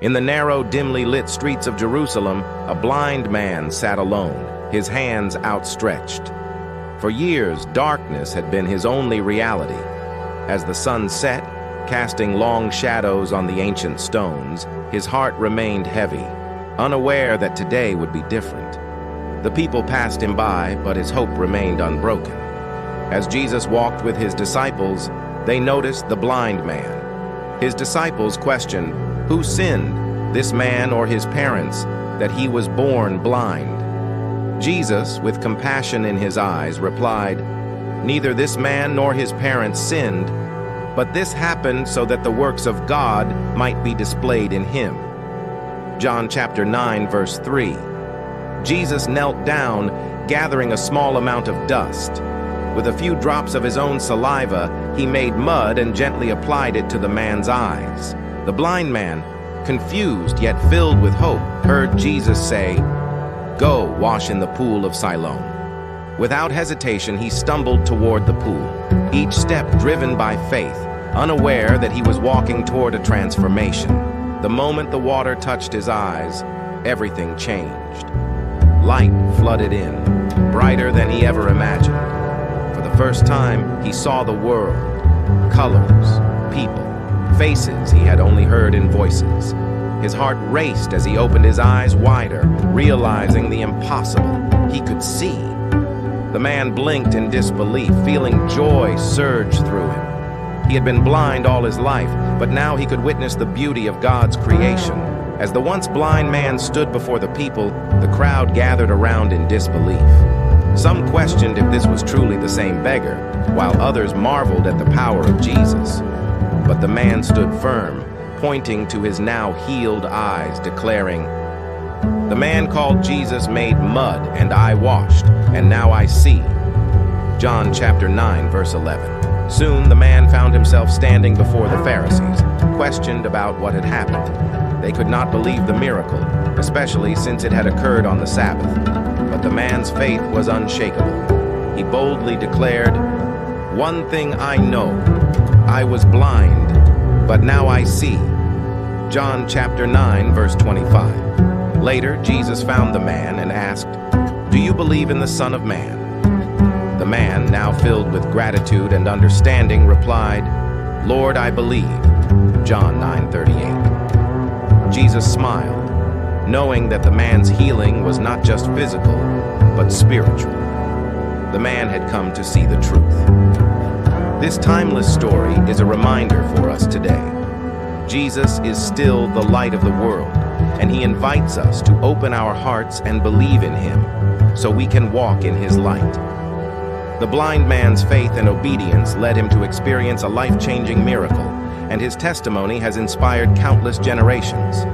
In the narrow, dimly lit streets of Jerusalem, a blind man sat alone, his hands outstretched. For years, darkness had been his only reality. As the sun set, casting long shadows on the ancient stones, his heart remained heavy, unaware that today would be different. The people passed him by, but his hope remained unbroken. As Jesus walked with his disciples, they noticed the blind man. His disciples questioned, "Who sinned, this man or his parents, that he was born blind?" Jesus, with compassion in his eyes, replied, "Neither this man nor his parents sinned, but this happened so that the works of God might be displayed in him." John chapter 9, verse 3. Jesus knelt down, gathering a small amount of dust. With a few drops of his own saliva, he made mud and gently applied it to the man's eyes. The blind man, confused yet filled with hope, heard Jesus say, "Go, wash in the pool of Siloam." Without hesitation, he stumbled toward the pool, each step driven by faith, unaware that he was walking toward a transformation. The moment the water touched his eyes, everything changed. Light flooded in, brighter than he ever imagined. For the first time, he saw the world, colors, people, faces he had only heard in voices. His heart raced as he opened his eyes wider, realizing the impossible. He could see. The man blinked in disbelief, feeling joy surge through him. He had been blind all his life, but now he could witness the beauty of God's creation. As the once blind man stood before the people, the crowd gathered around in disbelief. Some questioned if this was truly the same beggar, while others marveled at the power of Jesus. But the man stood firm, pointing to his now healed eyes, declaring, "The man called Jesus made mud, and I washed, and now I see." John chapter 9, verse 11. Soon the man found himself standing before the Pharisees, questioned about what had happened. They could not believe the miracle, especially since it had occurred on the Sabbath. But the man's faith was unshakable. He boldly declared, "One thing I know, I was blind, but now I see." John chapter 9, verse 25. Later, Jesus found the man and asked, "Do you believe in the Son of Man?" The man, now filled with gratitude and understanding, replied, "Lord, I believe." John 9:38. Jesus smiled, knowing that the man's healing was not just physical, but spiritual. The man had come to see the truth. This timeless story is a reminder for us today. Jesus is still the light of the world, and he invites us to open our hearts and believe in him so we can walk in his light. The blind man's faith and obedience led him to experience a life-changing miracle, and his testimony has inspired countless generations.